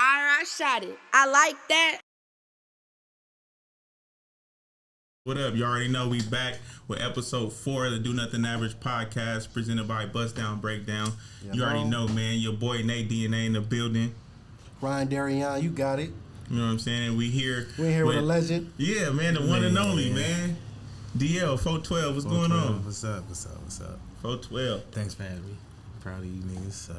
I shot it. I like that. What up? You already know we back with episode 4 of the Do Nothing Average podcast presented by Bust Down Breakdown. You already know, man. Your boy Nate DNA in the building. Ryan Darian, you got it. You know what I'm saying? And we here with a legend. Yeah, man, the one and only, man. DL 412, what's going on? What's up? 412. Thanks for having me. Proud of you niggas.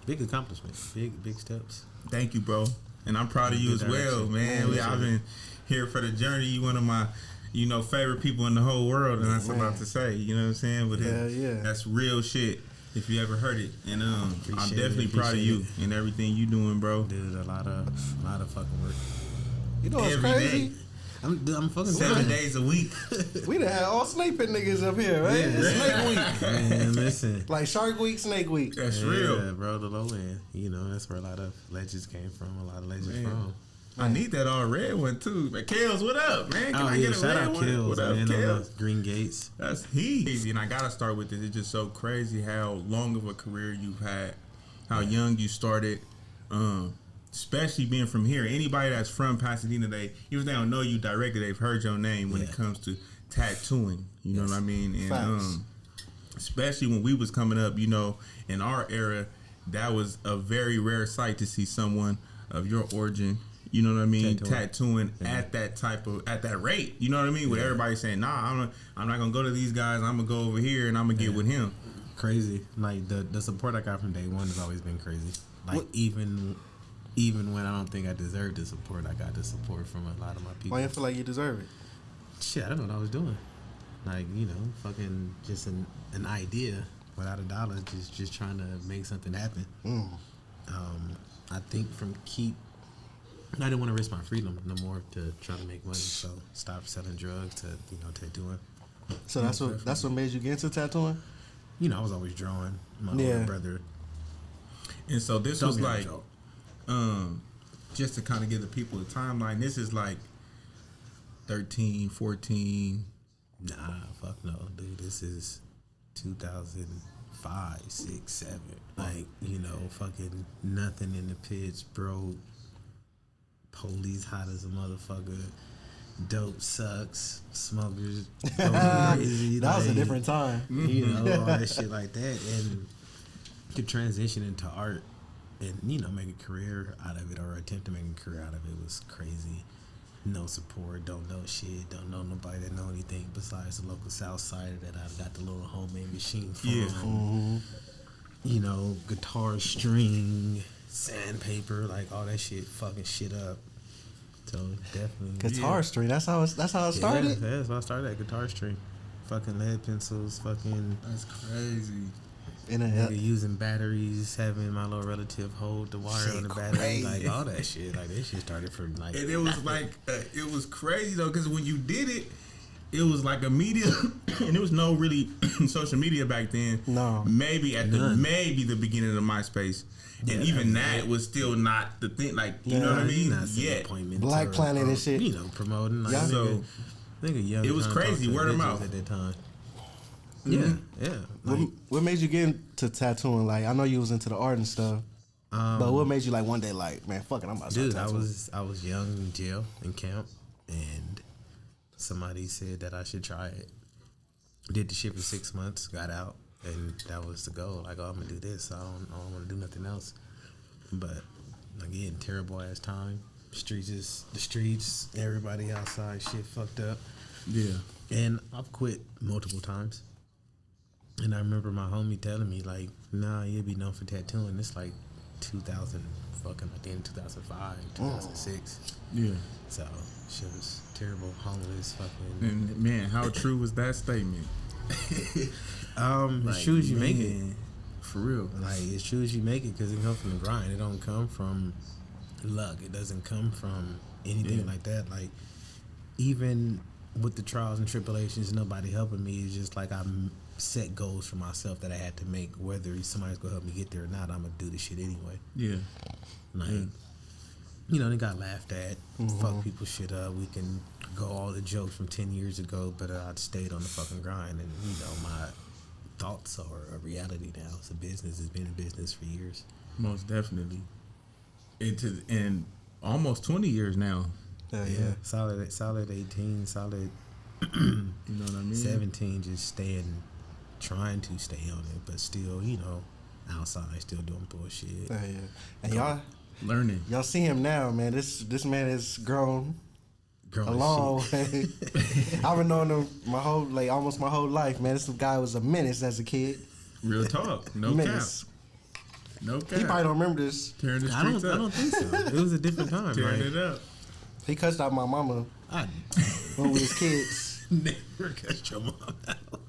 Big accomplishment. Big steps. Thank you, bro. And I'm proud of you as well, man. I've been here for the journey. You one of my, favorite people in the whole world, and that's about to say, you know what I'm saying? But that's real shit. If you ever heard it, and I'm definitely proud of you and everything you doing, bro. Did a lot of fucking work. You know what's crazy? Day. I'm fucking 7 days a week. We done had all snake pit niggas up here, right? Yeah. Snake week. Man, listen. Like Shark Week, Snake Week. That's real. Yeah, bro, the low end. That's where a lot of legends came from. A lot of legends from. I need that all red one too. Man, Kels, what up, man? Can I get a shout red out one? Kels, What up, man, Kels? Green Gates. That's easy. And I gotta start with this. It's just so crazy how long of a career you've had, how young you started, especially being from here. Anybody that's from Pasadena, even if they don't know you directly, they've heard your name when it comes to tattooing. You know what I mean? And especially when we was coming up, in our era, that was a very rare sight to see someone of your origin. You know what I mean? Tattooing at that rate. You know what I mean? With everybody saying, "Nah, I'm not gonna go to these guys. I'm gonna go over here and I'm gonna get with him." Crazy. Like the support I got from day one has always been crazy. Like even when I don't think I deserved the support, I got the support from a lot of my people. Why you feel like you deserve it? Shit, I don't know what I was doing. Like fucking just an idea without a dollar, just trying to make something happen. I think I didn't want to risk my freedom no more to try to make money, so stop selling drugs to tattooing. So that's what made you get into tattooing? I was always drawing. My older brother. And so this was like, just to kind of give the people a timeline, this is like 13, 14. Nah, fuck no, dude. This is 2005, 6, 7. Like, fucking nothing in the pitch, broke. Police hot as a motherfucker. Dope sucks. Smokers going crazy. That was a different time. All that shit like that. And to transition into art and, make a career out of it or attempt to make a career out of it was crazy. No support, don't know shit, don't know nobody that know anything besides the local South Sider that I got the little homemade machine from. Guitar string, sandpaper, like all that shit, fucking shit up. So definitely guitar string. That's how it started. Yeah, that's how I started. Guitar string, fucking lead pencils, fucking. That's crazy. Using batteries, having my little relative hold the wire on the battery, like all that shit. Like that shit started from like. And it was like it was crazy though, because when you did it, it was like a media, and there was no really social media back then. No, maybe the beginning of MySpace. And even that was still not the thing, like, you know what I mean? Yeah. Black Planet and shit. Promoting. Like, so, young it was crazy, word of mouth. At that time. Mm-hmm. Yeah. Like, what made you get into tattooing? Like, I know you was into the art and stuff, but what made you like one day, like, man, fuck it, I'm about to start tattooing? I was young in jail in camp, and somebody said that I should try it. Did the shit for 6 months, got out. And that was the goal. Like, I'm gonna do this. I don't want to do nothing else. But again, terrible ass time. The streets. Everybody outside. Shit fucked up. Yeah. And I've quit multiple times. And I remember my homie telling me like, "Nah, you'll be known for tattooing." It's like 2000, fucking like the end of 2005, 2006. Yeah. So shit was terrible. Homeless, fucking. And man, how true was that statement? As true as you make it, for real. Like as true as you make it, because it comes from the grind. It don't come from luck. It doesn't come from anything like that. Like even with the trials and tribulations, nobody helping me. It's just like I set goals for myself that I had to make. Whether somebody's gonna help me get there or not, I'm gonna do the shit anyway. Yeah. Like they got laughed at. Fuck people shit up. We can go all the jokes from 10 years ago, but I stayed on the fucking grind, and my thoughts are a reality now. It's a business. It's been a business for years. Most definitely. into in almost 20 years now. Yeah. Solid 18, solid You know what I mean? 17, just trying to stay on it, but still, outside, still doing bullshit. Yeah. And y'all Learning. Y'all see him now, man. This man has grown a long way. I've been knowing him almost my whole life, man. This guy was a menace as a kid. Real talk. No menace. cap. No cap. He probably don't remember this. Tearing the streets up. I don't think so. It was a different time. Tearing it up. He cussed out my mama when we was kids. Never cussed your mom out.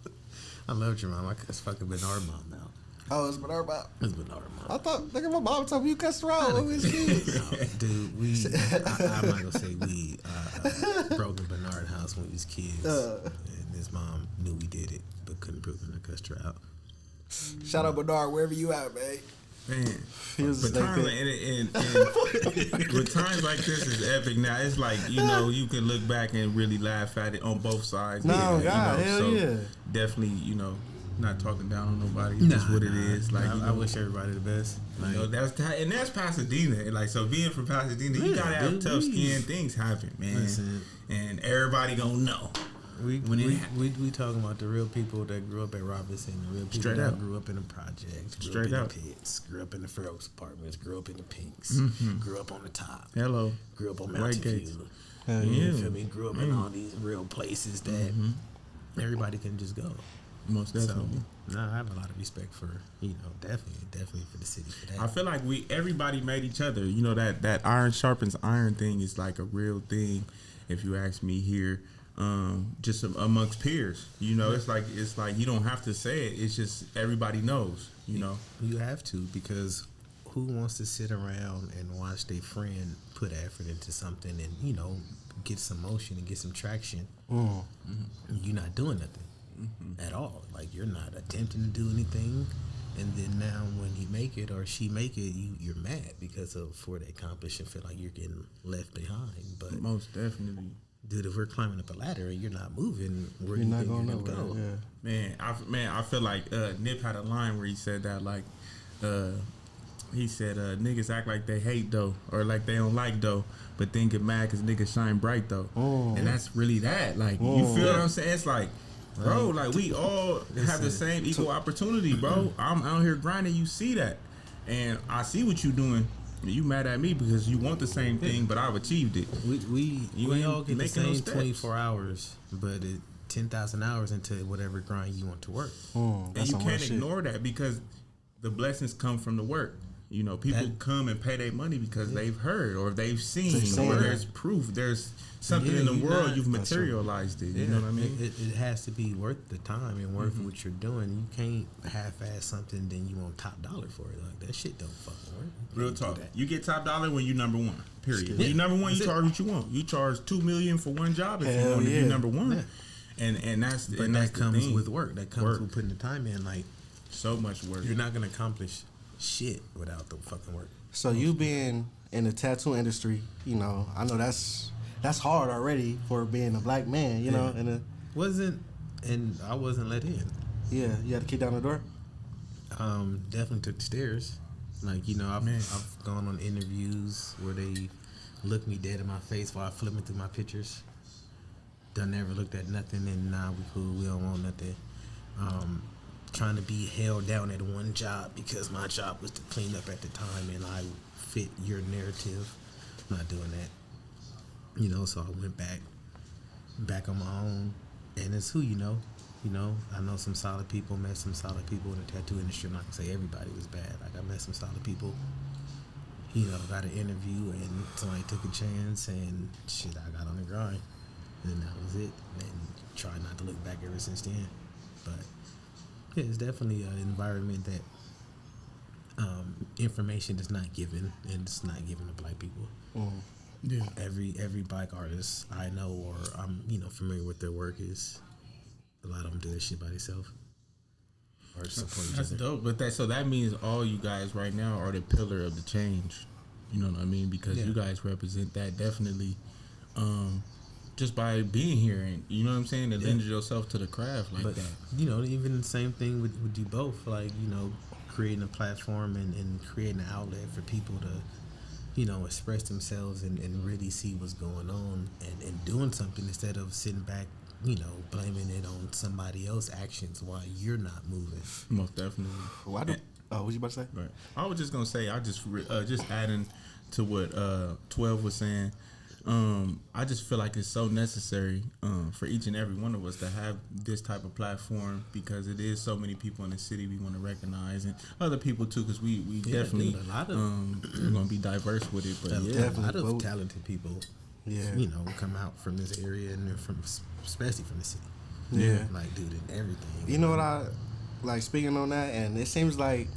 I loved your mom. I cussed fucking Bernard mom out. Oh, it's Bernard mom. It's Bernard mom. I thought, nigga, my mom told me you cussed around when we was kids. No, dude, I'm not gonna say we broke the Bernard house when we was kids. And his mom knew we did it, but couldn't prove it and cussed her out. Shout out Bernard, wherever you at, man. Man, He was but times with times like this is epic. Now it's like you can look back and really laugh at it on both sides. No, God, hell yeah. Definitely, not talking down on nobody. That's what it is. Like I wish everybody the best. Like, that's Pasadena. Like, so being from Pasadena, you gotta have tough skin. Things happen, man. Listen. And everybody gonna know. We talking about the real people that grew up at Robinson, the real people that grew up in the projects, grew up in the pits, grew up in the Fair Oaks apartments, grew up in the Pinks, grew up on the top. Hello. Grew up on Mountain View. Yeah. You feel me? Grew up in all these real places that everybody can just go. Most definitely. So, I have a lot of respect for, definitely for the city for that. I feel like everybody made each other. That iron sharpens iron thing is like a real thing, if you ask me here. Just amongst peers, it's like you don't have to say it. It's just everybody knows, You have to, because who wants to sit around and watch their friend put effort into something and get some motion and get some traction? You're not doing nothing at all. Like, you're not attempting to do anything, and then now when he make it or she make it, you're mad because of for they accomplish and feel like you're getting left behind. But most definitely. Dude, if we're climbing up a ladder and you're not moving, where You're you not think going you're gonna nowhere. go? Yeah. I feel like Nip had a line where he said that, like, he said niggas act like they hate though, or like they don't like though, but then get mad because niggas shine bright though. And that's really that. Like, you feel what I'm saying? It's like, bro, like, we all have the same equal opportunity, bro. I'm out here grinding. You see that, and I see what you doing. You mad at me because you want the same thing, but I've achieved it. We all get the making same those 24 hours, but 10,000 hours into whatever grind you want to work. And you can't ignore that, because the blessings come from the work. People come and pay their money because they've heard or they've seen or there's proof. There's something in the world, you've materialized it. You know what I mean? It has to be worth the time and worth what you're doing. You can't half-ass something, then you want top dollar for it. Like, that shit don't fucking work. Real talk. You get top dollar when you number one. Period. When you number one, you charge what you want. You charge $2 million for one job if you want to be number one. Yeah. And that's that comes with work. That comes with putting the time in. Like, so much work. You're not gonna accomplish shit without the fucking work. So you being in the tattoo industry, I know that's hard already for being a black man, and I wasn't let in. Yeah, you had to kick down the door. Definitely took the stairs. Like, I've gone on interviews where they look me dead in my face while I flipping through my pictures. Done never looked at nothing, and nah, we cool, we don't want nothing. Trying to be held down at one job because my job was to clean up at the time and I fit your narrative. I'm not doing that. So I went back on my own, and it's who you know. I know some solid people, met some solid people in the tattoo industry. I'm not gonna say everybody was bad. Like, I met some solid people. Got an interview and somebody took a chance, and shit, I got on the grind, and that was it. And tried not to look back ever since then. But yeah, it's definitely an environment that information is not given, and it's not given to black people. Yeah. Every black artist I know or I'm familiar with their work is, a lot of them do their shit by themselves or support each other. That's dope. But that means all you guys right now are the pillar of the change. You know what I mean? Because you guys represent that definitely. Just by being here, and you know what I'm saying, and lend yourself to the craft like that. Even the same thing with you both, like, creating a platform and creating an outlet for people to express themselves and really see what's going on and doing something instead of sitting back, blaming it on somebody else's actions while you're not moving. Most definitely. What you about to say? Right. I was just gonna say, I just adding to what 12 was saying. I just feel like it's so necessary for each and every one of us to have this type of platform, because it is so many people in the city we want to recognize, and other people too, because we definitely a lot of we're gonna be diverse with it. But a lot of talented people, Yeah. come out from this area and they're especially from the city. Yeah. Like, dude, and everything. You know what I like, speaking on that, and it seems like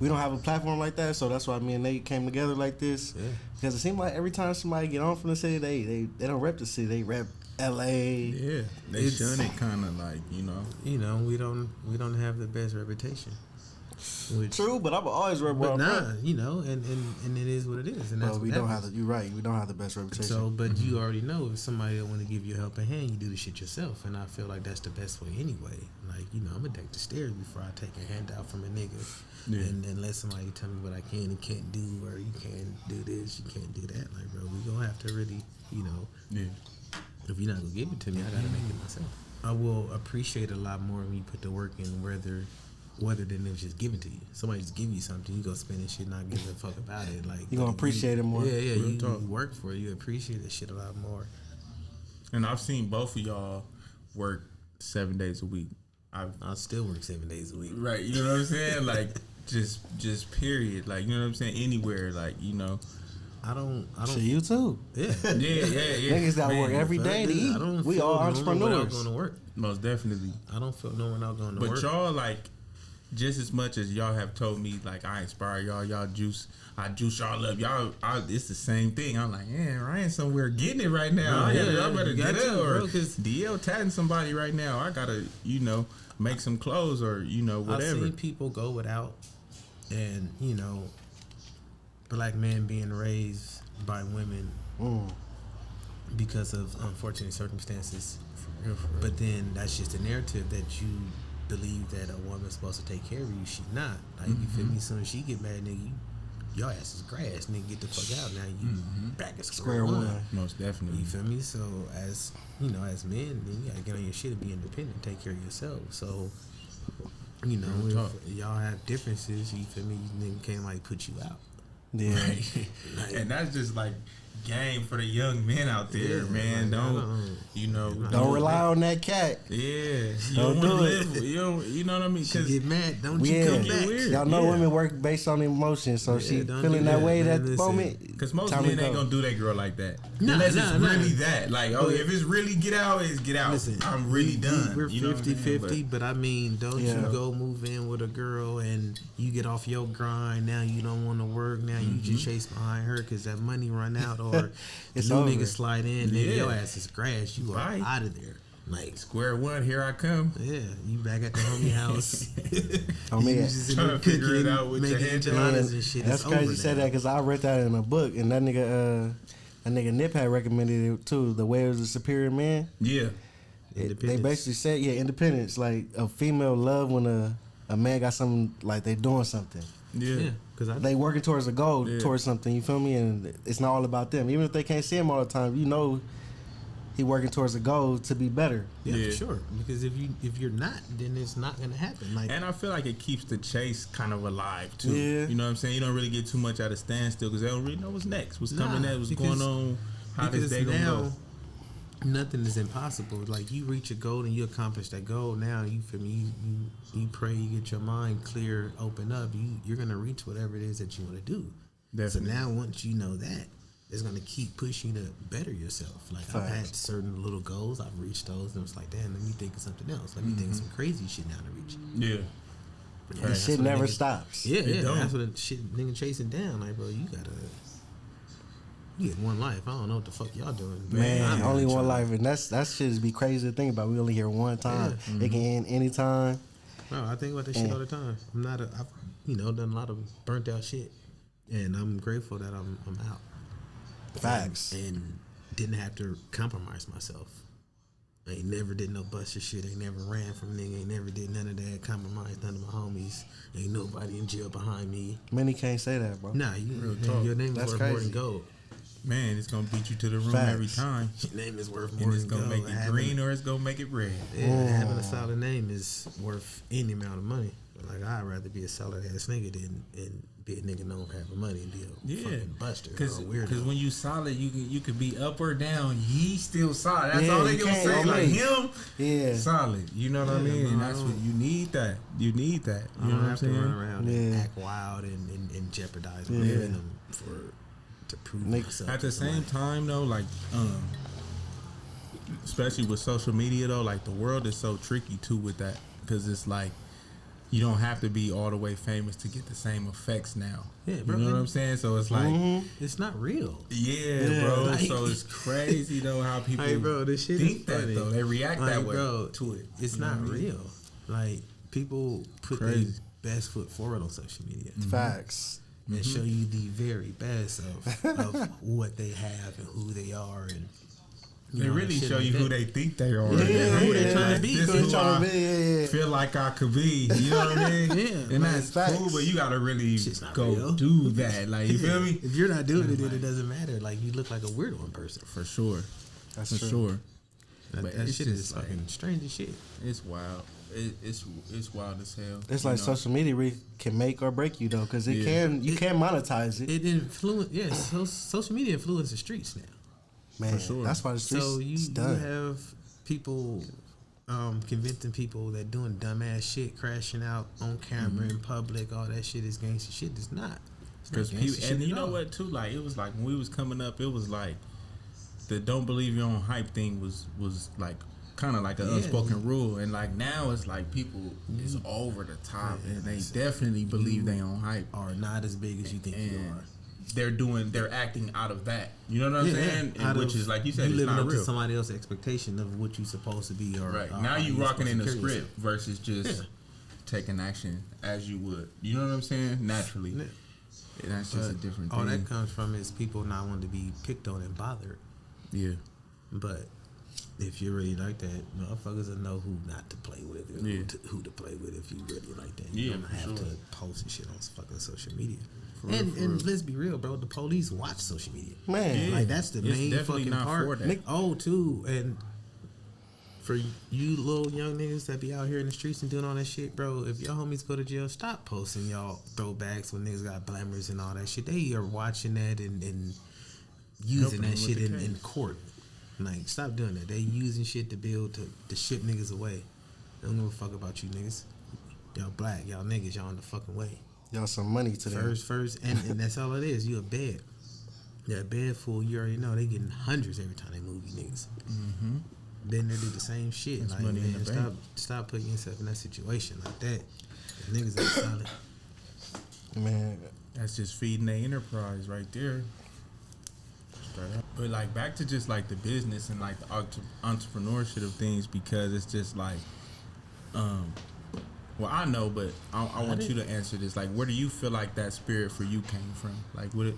we don't have a platform like that, so that's why me and Nate came together like this. Yeah. Because it seems like every time somebody get on from the city, they don't rep the city, they rep L.A. yeah, they shun it kind of like we don't have the best reputation. Which, True, but I'm always rep. but and it is what it is, and that's we what don't happens. have the. You're right. We don't have the best reputation. So, but you already know if somebody don't want to give you a helping hand, you do the shit yourself, and I feel like that's the best way anyway. Like, I'm gonna take the stairs before I take a handout from a nigga, and let somebody tell me what I can and can't do, or you can't do this, you can't do that. Like, bro, we gonna have to really, if you're not gonna give it to me, I gotta make it myself. I will appreciate a lot more when you put the work in, whether than it was just given to you. Somebody just give you something, you go spend this shit, not give a fuck about it. Like, you gonna appreciate it more. Yeah, you work for it, you appreciate that shit a lot more. And I've seen both of y'all work 7 days a week. I still work 7 days a week. Right, you know what I'm saying? Like, just period. Like, you know what I'm saying? Anywhere, like, I don't. Shit, you too. Yeah. yeah. Niggas gotta work every day to eat. We all entrepreneurs. Going to work. Most definitely. I don't feel no one out going to work. But y'all, like, just as much as y'all have told me, like, I inspire y'all, I juice y'all up. It's the same thing. I'm like, man, Ryan somewhere getting it right now. Y'all better get it. Or DL tatting somebody right now. I gotta, make some clothes or, whatever. I've seen people go without, and, black men being raised by women because of unfortunate circumstances. For real. But then that's just a narrative that you believe that a woman's supposed to take care of you. She's not. Like, you feel me? As soon as she get mad, nigga, your ass is grass, nigga. Get the fuck out now. You back at square one. Most definitely. You feel me? So as as men, then you gotta get on your shit and be independent, take care of yourself. So if y'all have differences, you feel me? You nigga can't like put you out. Yeah. Right. And that's just like game for the young men out there, man. Like, don't rely on that cat. Yeah, Don't do it. You know what I mean? She get mad. Don't you come back? Y'all know women work based on emotions, so she feeling that way at the moment. Because most men ain't gonna do that girl like that. Nah, unless it's really that. Like, if it's really get out, it's get out. Listen, I'm really done. We're 50-50, but I mean, don't you go move in with a girl and you get off your grind. Now you don't want to work. Now you just chase behind her because that money run out, or it's new over. nigga slide in, then your ass is grass. You are out of there. Like, square one, here I come. Yeah, you back at the homie house. You just trying to figure it out with your making head enchiladas and shit. That's It's crazy over you said now. that, because I read that in a book, and that nigga Nip had recommended it too. The Way of the Superior Man. Yeah. They basically said, independence, like a female love when a man got something, like they doing something. Yeah. Because They working towards a goal, towards something. You feel me? And it's not all about them. Even if they can't see him all the time, he working towards a goal to be better. Yeah, for sure. Because if you're not, then it's not gonna happen. Like, and I feel like it keeps the chase kind of alive too. Yeah. You know what I'm saying? You don't really get too much out of standstill because they don't really know what's next, what's coming next, what's going on, how this day gonna go. Nothing is impossible. Like, you reach a goal and you accomplish that goal. Now you feel me? You pray, you get your mind clear, open up. You're gonna reach whatever it is that you want to do. Definitely. So now once you know that, it's gonna keep pushing you to better yourself. Like, I've had certain little goals, I've reached those, and it's like, damn, let me think of something else. Let me think of some crazy shit now to reach. Yeah. And shit never stops. Yeah, don't. that's what the shit nigga chasing down. Like, bro, you get one life. I don't know what the fuck y'all doing. Man, only one life, and that shit is be crazy to think about. We only here one time. It can end anytime. Bro, I think about this shit all the time. I've done a lot of burnt out shit, and I'm grateful that I'm out. Facts. And didn't have to compromise myself. Ain't never did no buster shit. Ain't never ran from nigga. Ain't never did none of that. Compromised none of my homies. Ain't nobody in jail behind me. Many can't say that, bro. Nah, your name is worth more than gold. Man, it's gonna beat you to the room Facts. every time. Your name is worth And more it's than gonna gold. make it green or it's gonna make it red. Yeah, having a solid name is worth any amount of money. Like, I'd rather be a solid ass nigga than be a nigga known for having money and be a fucking buster or a weirdo. Because when you solid, you could be up or down. He's still solid. That's Yeah, all they you gonna can't say. Like always. him, solid. You know what I mean? And that's what you need. That you need that. You know what I'm have to saying? run around and act wild and jeopardize my freedom to prove myself. At the same time, though, like especially with social media, though, like the world is so tricky too with that, because it's like you don't have to be all the way famous to get the same effects now. Yeah, bro. You know what I'm saying? So it's like it's not real. Yeah, bro. Like, so it's crazy though how people this shit think is that funny. though. They react that way bro, to it. It's You know not what I mean? real. Like, people put their best foot forward on social media. Facts. And show you the very best of what they have and who they are, and They really show you who they think they are. Yeah, who they yeah. trying to be. This is who I yeah. feel like I could be. You know what I mean? Yeah, and that's facts. cool, but you gotta really go real. do that. Like, you feel me? If you're not doing it, then it doesn't matter. Like, you look like a weirdo in person. For sure. That's For true. sure. That But shit it's is just like- fucking strange as shit. It's wild. It's wild as hell. It's you like know? social media really can make or break you though, because you can monetize it. It influence, social media influences the streets now. Man, For sure. that's why the streets So you done. have people convincing people that doing dumbass shit, crashing out on camera in public, all that shit is gangster shit. It's not. Because people, and you know what too, like it was like when we was coming up, it was like the don't believe your own hype thing was like kind of like an unspoken rule, and like now it's like people is over the top and they definitely believe they own hype, are not as big as you think you and are. they're acting out of that. You know what I'm saying? And which is like you said, you it's living not up real. to somebody else's expectation of what you supposed to be, or Right or now how you rocking in the supposed to carry script versus just taking action as you would. You know what I'm saying? Naturally. Yeah. And that's just a different all thing. that comes from is people not wanting to be picked on and bothered. Yeah. But if you're really like that, motherfuckers will know who not to play with, or who to play with if you really like that. You don't have to post and shit on fucking social media. And let's be real, bro. The police watch social media. Man, Like, that's the It's main definitely fucking not part. for that. Oh, too, and for you little young niggas that be out here in the streets and doing all that shit, bro, if your homies go to jail, stop posting y'all throwbacks when niggas got blammers and all that shit. They are watching that and using that shit in court. Like, stop doing that. They using shit to build to ship niggas away. They don't give a fuck about you niggas. Y'all black, y'all niggas, y'all on the fucking way. y'all some money to them. First, and that's all it is. You a bed. That bed full, you already know they getting hundreds every time they move you niggas. Mm-hmm. Then they do the same shit. That's like, money in man, the bank. stop putting yourself in that situation like that. The niggas ain't solid. Man, That's just feeding the enterprise right there. Straight up. But like back to just like the business and like the entrepreneurship of things, because it's just like, well, I know, but I want you to answer this. Like, where do you feel like that spirit for you came from? Like, what it,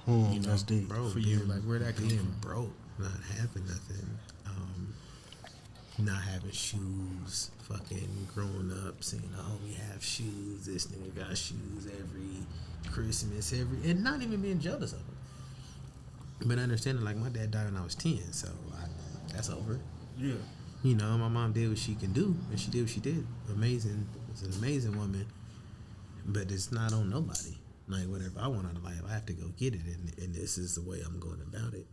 you know, that's deep. Bro, for you, like where that came being from? broke, not having nothing, not having shoes, fucking growing up saying, oh, we have shoes, this nigga got shoes every Christmas, and not even being jealous of them. But understanding, like, my dad died when I was 10, so that's over it. Yeah. You know, my mom did what she can do, and she did what she did. Amazing. It's an amazing woman, but it's not on nobody. Like, whatever I want out of life, I have to go get it, and this is the way I'm going about it.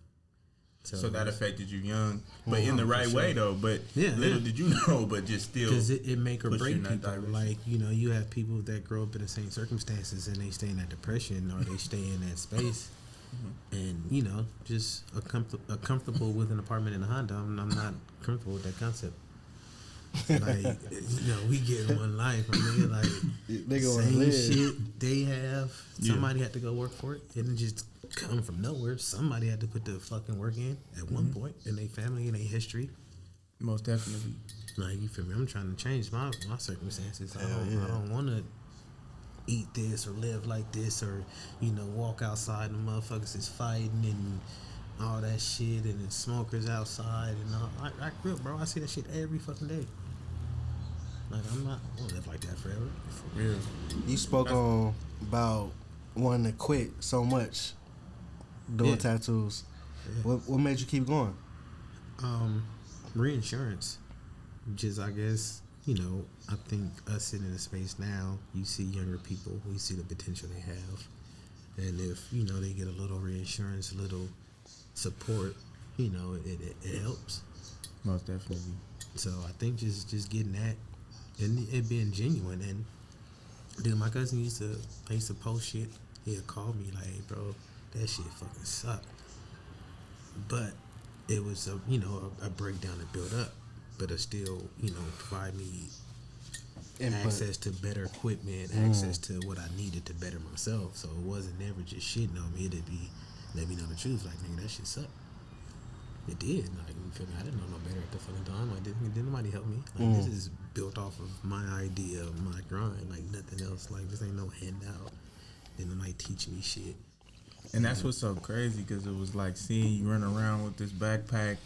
So that affected you young, but in the right way though. But little did you know, but just still, because it make or push you break in that people. direction. Like, you know, you have people that grow up in the same circumstances and they stay in that depression or they stay in that space, and you know, just comfortable with an apartment in a Honda. I'm not comfortable with that concept. Like, you know, we get one life. I mean, like, nigga wanna same live. shit they have. Somebody had to go work for it. It didn't just come from nowhere. Somebody had to put the fucking work in at one point in their family, in their history. most definitely. Like, you feel me? I'm trying to change my circumstances. I don't want to eat this or live like this or, you know, walk outside and motherfuckers is fighting and all that shit, and then smokers outside and all. I grew up, bro. I see that shit every fucking day. Like I won't live like that forever. For real. You spoke on about wanting to quit so much doing tattoos. Yeah. What made you keep going? Reinsurance, which is, I guess, I think us sitting in the space now, you see younger people, we see the potential they have, and if they get a little reinsurance, a little support, it helps. Most definitely. So I think just getting that and it being genuine. And dude, my cousin used to post shit. He'd call me like, hey, bro, that shit fucking sucked. But it was a breakdown to build up, but it still provide me Input. access to better equipment, access to what I needed to better myself. So it wasn't never just shitting on me. It'd be let me know the truth. Like, nigga, that shit sucked. It did. Like, you feel me? I didn't know no better at the fucking time. Like, didn't nobody help me. Like, this is built off of my idea of my grind. Like, nothing else. Like, this ain't no handout. Didn't nobody teach me shit. And that's what's so crazy, because it was like seeing you run around with this backpack.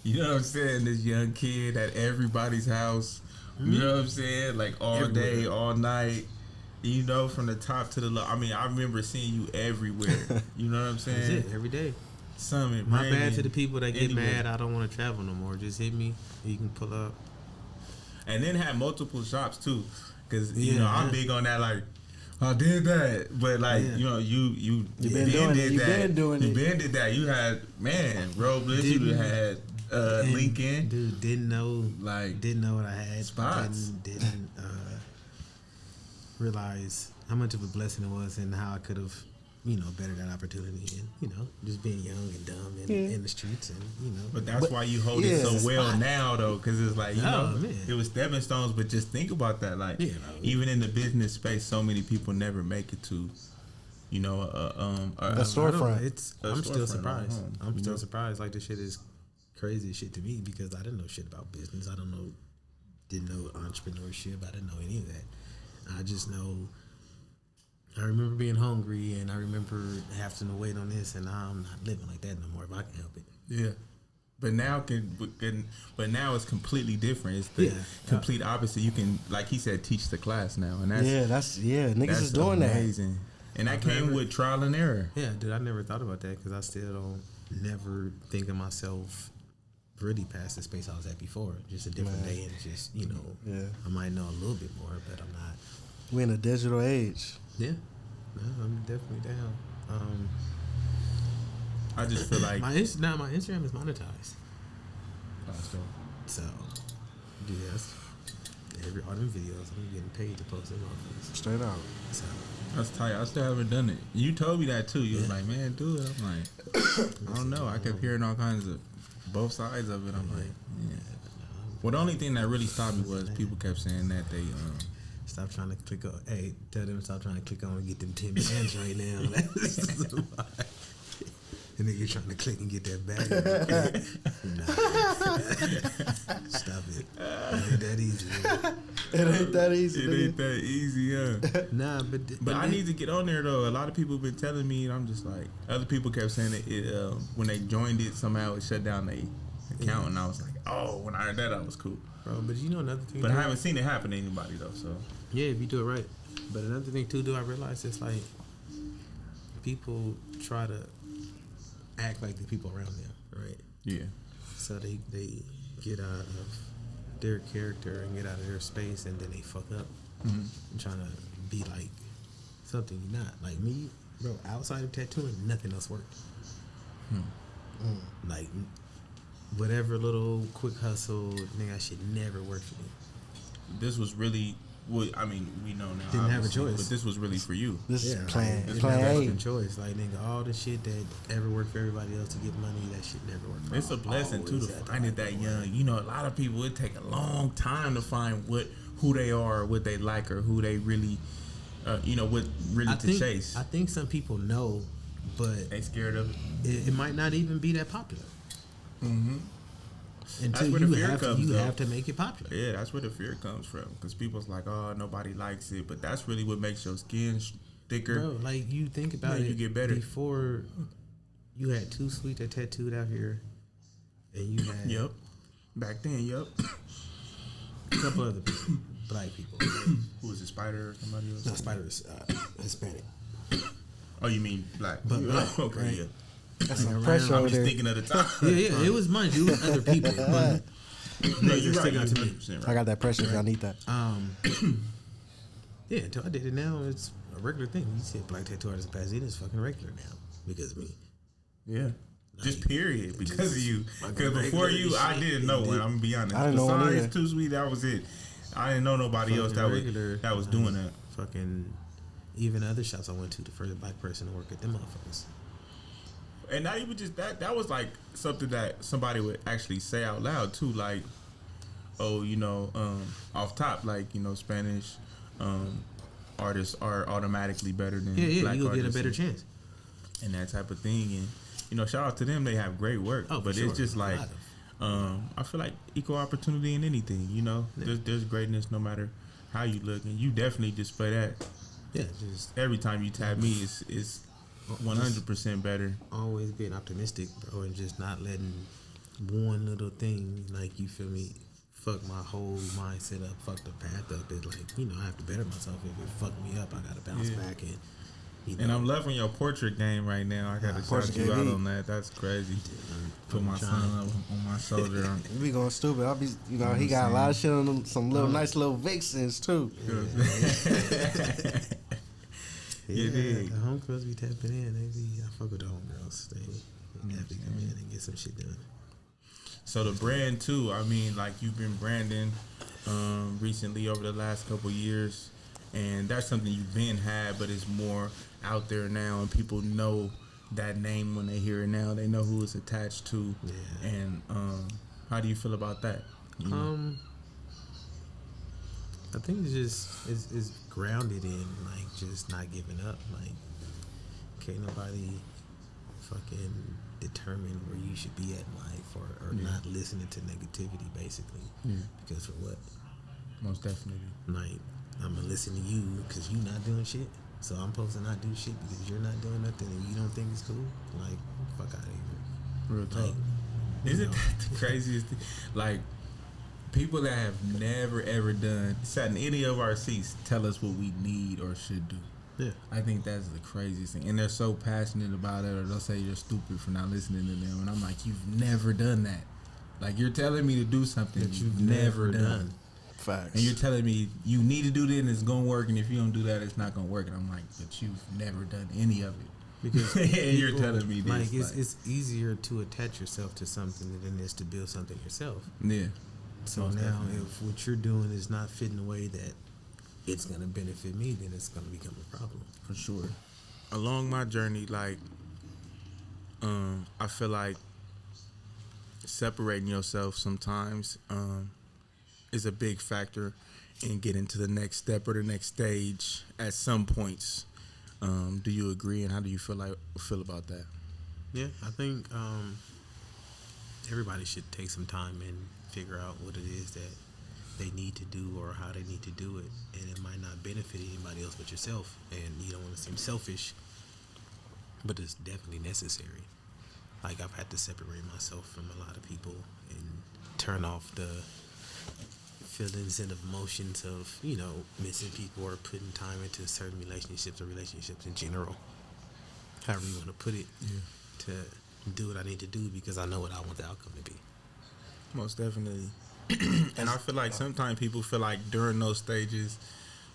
You know what I'm saying? This young kid at everybody's house. You know what I'm saying? Like all day, all night. From the top to the low. I mean, I remember seeing you everywhere. You know what I'm saying? That's it. Every day. Summit. My Brandon, bad to the people that get anywhere. mad. I don't want to travel no more. Just hit me. You can pull up. And then had multiple shops too, because Yeah. I'm big on that. Like, I did that, but like you been doing it. You been doing it. You been did that. You had Robles. You had Lincoln. Dude, didn't know what I had. Spots. Didn't realize how much of a blessing it was and how I could have bettered that opportunity, and just being young and dumb in the streets, and But that's why you hold it so well now, though, because it's like man. it was stepping stones. But just think about that, like even in the business space, so many people never make it to, a a storefront. I'm still surprised. home, I'm still surprised. Like, this shit is crazy shit to me, because I didn't know shit about business. Didn't know entrepreneurship. I didn't know any of that. I just know. I remember being hungry, and I remember having to wait on this, and I'm not living like that no more if I can help it. Yeah. But now but now it's completely different. It's the complete opposite. You can, like he said, teach the class now, and that's niggas is doing amazing. And that came with trial and error. Yeah, dude, I never thought about that, because I still never think of myself really past the space I was at before. Just a different day, and just I might know a little bit more, but I'm not. We in a digital age. Yeah, no, I'm definitely down. I just feel like my Instagram is monetized. that. So, dude, all them videos I'm getting paid to post them on. Straight out. So, That's tight. I still haven't done it. You told me that too. You was like, man, do it. I'm like, I don't know. I kept hearing all kinds of both sides of it. I'm like, yeah. Well, the only thing that really stopped me was people kept saying that they stop trying to click on. Hey, tell them stop trying to click on and get them 10 bands right now. And then you're trying to click and get that bag. Nah. Stop it. It ain't that easy. It ain't that easy. It ain't that easy, huh? Nah, but I need to get on there though. A lot of people have been telling me, and I'm just like, other people kept saying that it when they joined it, somehow it shut down their account, and I was like, oh, when I heard that, I was cool. Bro, but you know another thing. But I haven't seen it happen to anybody though. So yeah, if you do it right. But another thing too, I realize it's like people try to act like the people around them, right? yeah, So they get out of their character and get out of their space, and then they fuck up. Trying to be like something you're not. Like me, bro, outside of tattooing, nothing else worked. Like whatever little quick hustle, nigga, that shit never worked for me. this was really. Well, I mean, we know now. Didn't have a obviously, choice. But this was really for you. This is plan It's plan never A. fucking choice. Like, nigga, all the shit that ever worked for everybody else to get money, that shit never worked for me. It's a blessing too to find it that young. You know, a lot of people, it take a long time to find who they are, what they like, or who they really, what really chase. I think some people know, but They scared of it. it might not even be that popular. Until That's where the you fear have comes, though. have to make it popular. Yeah, that's where the fear comes from. Because people's like, oh, nobody likes it, but that's really what makes your skin thicker. Bro, like you think about Man, it, you get better. before you had Too Sweet that tattooed out here, and you had Yep. Back then, yep. a couple other people, black people. Who was it, Spider or somebody else? No, Spider is Hispanic. Oh, you mean black? But black, okay, right? yeah. That's some pressure I'm over just there. thinking of the time. Yeah, it was mine. It was other people, but No, they you're just right. stick out to me. 100% I right. got that pressure if y'all need that. Yeah, until I did it now, it's a regular thing. You see a black tattoo artist in Pasadena, it's fucking regular now because of me. Yeah. Just period. Because of you. Fucking Because before regular you, I shit. didn't know one. I'm going to be honest. I didn't know one Besides either. Too Sweet, that was it. I didn't know nobody else that was doing that. Fucking even other shops I went to, the first black person to work at them motherfuckers. And not even just that. That was like something that somebody would actually say out loud too. Like, oh, off top, like, Spanish artists are automatically better than black you'll get a artists better chance. and that type of thing. And shout out to them. They have great work. Oh, but for it's sure. just like, I feel like equal opportunity in anything. There's greatness no matter how you look, and you definitely display that. Yeah, just Every time you tap me, it's 100% better. always being optimistic, bro, and just not letting one little thing, like, you feel me, fuck my whole mindset up, fuck the path up. It's like, I have to better myself. If it fucked me up, I gotta bounce back and. And I'm loving your portrait game right now. I gotta shout you out on that. That's crazy. Put my son up on my shoulder. We going stupid. I'll be, he got a lot of shit on them, some little nice little vixens too. You dig. The homegirls be tapping in. I fuck with the homegirls. They definitely come in and get some shit done. So the brand too. I mean, like you've been branding recently over the last couple years, and that's something you've been had, but it's more out there now, and people know that name when they hear it now. They know who it's attached to. Yeah. And how do you feel about that? I think it's just is grounded in like just not giving up. Like, can't nobody fucking determine where you should be at in life, or not listening to negativity, basically. Because for what? Most definitely. Like, I'm gonna listen to you because you not doing shit. So I'm supposed to not do shit because you're not doing nothing and you don't think it's cool. Like, fuck out of here. Real talk. Like, Isn't that the craziest thing? Like, people that have never ever sat in any of our seats tell us what we need or should do. Yeah. I think that's the craziest thing. And they're so passionate about it, or they'll say you're stupid for not listening to them. And I'm like, you've never done that. Like, you're telling me to do something that you've never done. Facts. And you're telling me you need to do this and it's going to work, and if you don't do that, it's not going to work. And I'm like, but you've never done any of it. Because and you're people, telling me this. like, it's easier to attach yourself to something than it is to build something yourself. Yeah. So Most now, definitely. if what you're doing is not fitting the way that it's going to benefit me, then it's going to become a problem. For sure. Along my journey, like, I feel like separating yourself sometimes is a big factor in getting to the next step or the next stage at some points. Do you agree, and how do you feel about that? Yeah, I think everybody should take some time and figure out what it is that they need to do or how they need to do it, and it might not benefit anybody else but yourself, and you don't want to seem selfish, but it's definitely necessary. Like, I've had to separate myself from a lot of people and turn off the feelings and emotions of, missing people or putting time into certain relationships or relationships in general, however you want to put it, to do what I need to do because I know what I want the outcome to be. Most definitely. And I feel like sometimes people feel like during those stages,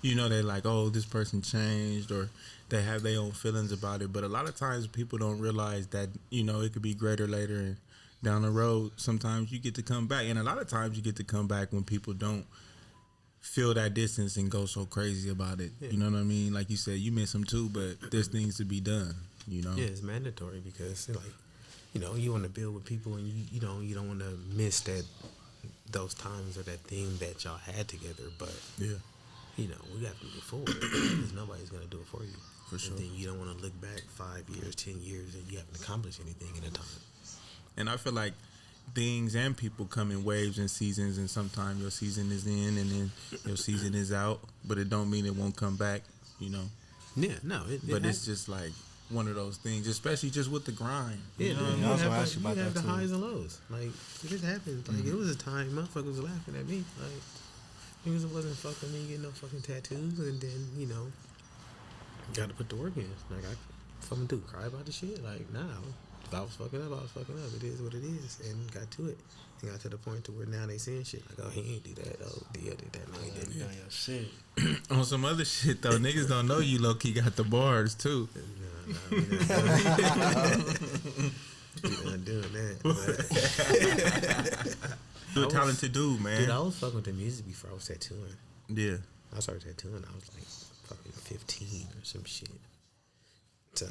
they're like, oh, this person changed, or they have their own feelings about it. But a lot of times people don't realize that, it could be greater later, and down the road, sometimes you get to come back. And a lot of times you get to come back when people don't feel that distance and go so crazy about it. Yeah. You know what I mean? Like you said, you miss them too, but there's things to be done, Yeah, it's mandatory because, you want to build with people, and you don't want to miss those times or that thing that y'all had together. But we got to move forward because nobody's gonna do it for you. For sure. And then you don't want to look back 5 years, 10 years, and you haven't accomplished anything in a time. And I feel like things and people come in waves and seasons, and sometimes your season is in and then your season is out, but it don't mean it won't come back. Yeah, no. But it's just like one of those things, especially just with the grind. Yeah, You know what I dude, mean? I was you gonna have, ask you you about have that the too. highs and lows. Like, it just happens. Like, it was a time motherfuckers was laughing at me. Like, niggas wasn't fucking me getting no fucking tattoos, and then, you know, got to put the work in. Like, I fucking do cry about the shit. Like, nah, if I was fucking up, I was fucking up. It is what it is, and got to it. And got to the point to where now they saying shit like, oh, he ain't do that. Oh, Dia did that. No, he didn't. Yeah, yeah, shit. On some other shit though, niggas don't know you low key got the bars too. Nah, we not doing that. But You're a talented dude, man. dude, I was fucking with the music before I was tattooing. Yeah. I started tattooing. I was like fucking 15 or some shit. So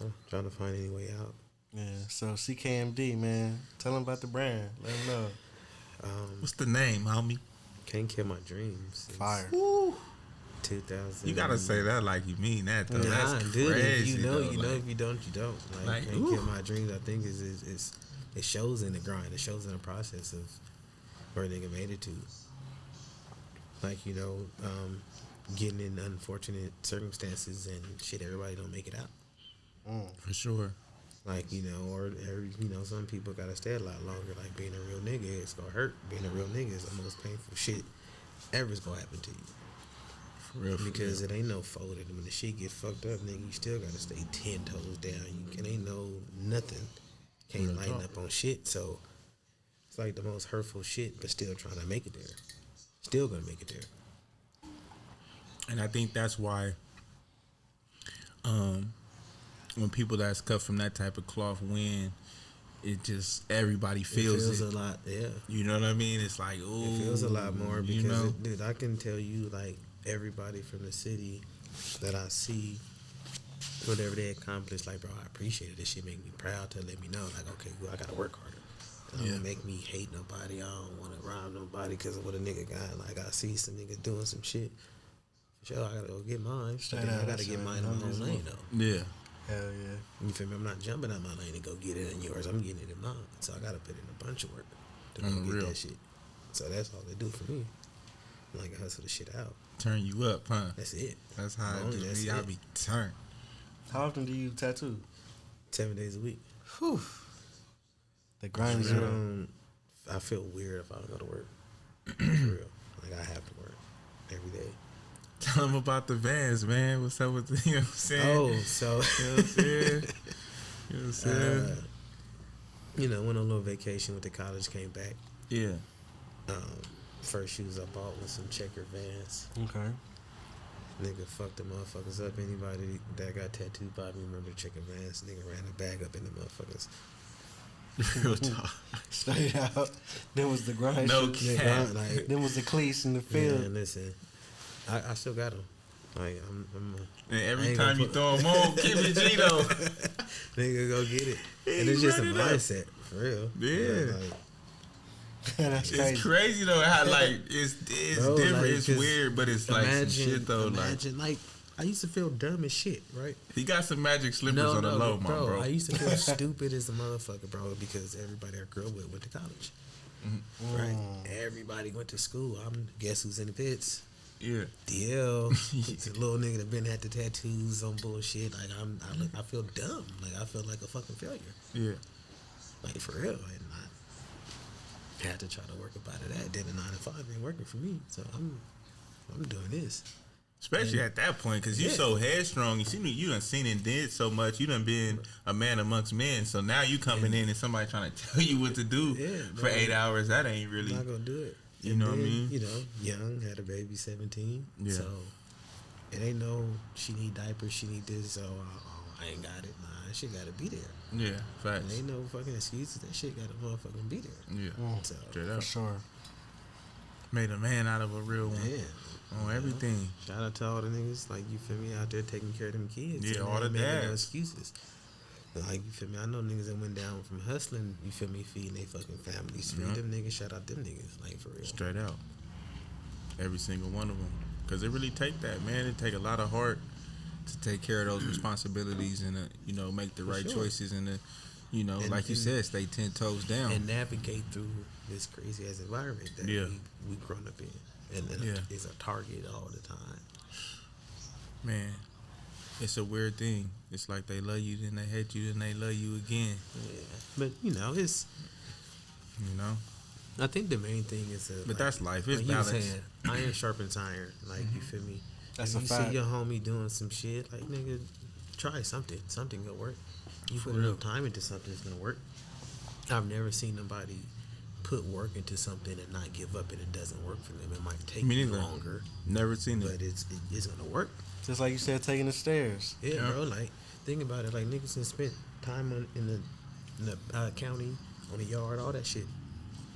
I'm trying to find any way out. Yeah, so CKMD, man. Tell them about the brand. Let them know. What's the name, homie? Can't Kill My Dreams. It's Fire. 2000. You gotta say that like you mean that though. Nah, That's dude. crazy. If you know, though. you know. Like, If you don't, you don't. Like Can't Kill My Dreams. I think is it shows in the grind. It shows in the process of where a nigga made it to. Like, you know, getting in unfortunate circumstances and shit. Everybody don't make it out. for sure. Like, you know, you know, some people gotta stay a lot longer. Like, being a real nigga is gonna hurt. Being a real nigga is the most painful shit ever's gonna happen to you. For real. Because it ain't no folded. When the shit get fucked up, nigga, you still gotta stay 10 toes down. It ain't no nothing. Can't Real lighten talk. up on shit. So it's like the most hurtful shit, but still trying to make it there. Still gonna make it there. And I think that's why when people that's cut from that type of cloth win, it just everybody feels It feels it. a lot, yeah. You know what I mean? It's like, ooh, It feels a lot more because, you know? dude, I can tell you, like, everybody from the city that I see, whatever they accomplish, like, bro, I appreciate it. This shit make me proud to let me know, like, okay, well, I gotta work harder. It don't Yeah. make me hate nobody. I don't want to rob nobody because of what a nigga got. Like, I see some nigga doing some shit. For sure, I gotta go get mine. But then I gotta get mine in my own lane, though. Yeah. Hell yeah. You feel me? I'm not jumping out my lane to go get it in yours. I'm getting it in mine. So I gotta put in a bunch of work to go On the get real. that shit. So that's all they do for me. Like, I hustle the shit out. Turn you up, huh? That's it. That's how Only it do that's me. I it. be turned. How often do you tattoo? 7 days a week. Whew. The grind is real. I feel weird if I don't go to work. For real. Like, I have to work every day. Tell them about the Vans, man. What's up with the, you know what I'm saying? Oh, so, You know what I'm saying? You know what I'm saying? you know, went on a little vacation with the college, came back. Yeah. First shoes I bought was some checker Vans. Okay. Nigga fucked the motherfuckers up. Anybody that got tattooed by me remember the checker Vans. Nigga ran the bag up in the motherfuckers. Real talk. Straight out. Then was the grind. No shit. cap. Like, Then was the cleats in the field. man, listen, I still got them. Like, I'm And I every ain't time gonna you put- throw them on, keep it Gino. nigga go get it. And He it's just a run it up. mindset, for real. Yeah. Like, That's crazy. It's crazy though. How like it's bro, different. like, it's 'cause weird, but it's like some shit though. Like, I used to feel dumb as shit, right? He got some magic slippers on the low, my bro. I used to feel stupid as a motherfucker, bro, because everybody I grew up with went to college. Right? Everybody went to school. Guess who's in the pits? Yeah. DL. It's a little nigga that been had the tattoos on bullshit. Like, I feel dumb. Like, I feel like a fucking failure. Yeah. Like, for real. And I had to try to work up out of that. Then the 9 to 5 ain't working for me. So I'm doing this. Especially at that point, because you Yeah. so headstrong. You see me, you done seen and did so much. You done been a man amongst men. So now you coming in and somebody trying to tell you what to do for bro. 8 hours. That ain't I'm really. not gonna do it. You And know what I then, mean? You know, young, had a baby, 17. Yeah. So it ain't no, she need diapers, she need this, so I ain't got it. Nah, that shit gotta be there. Yeah, facts. There ain't no fucking excuses. That shit gotta motherfucking be there. Yeah, So, straight For up. sure. Made a man out of a real one. yeah. On everything. Shout out to all the niggas, like, you feel me, out there taking care of them kids. Yeah, and all they the ain't making dads. no excuses. Like, you feel me, I know niggas that went down from hustling, you feel me, feeding they fucking families. Feed Yeah. them niggas, shout out them niggas, like, for real. Straight out. Every single one of them. Because it really take that, man. It take a lot of heart to take care of those responsibilities and, you know, make the right sure. choices and, you know, And- like you and- said, stay 10 toes down. And navigate through this crazy ass environment that Yeah. we grown up in, and Yeah. is a target all the time. Man, It's a weird thing. It's like they love you, then they hate you, then they love you again. Yeah, but it's. You know. I think the main thing is, But that's life. It's like you balance. saying, iron sharpens iron. Like you feel me? That's if a you fact. see your homie doing some shit, like nigga, try something. Something gonna work. You For put real. enough time into something, it's gonna work. I've never seen nobody put work into something and not give up, and it doesn't work for them. It might take Me you neither. longer, Never seen but it. it's gonna work. Just like you said, taking the stairs. Yeah, Yeah. bro. Like think about it. Like niggas have spent time in the county, on the yard, all that shit.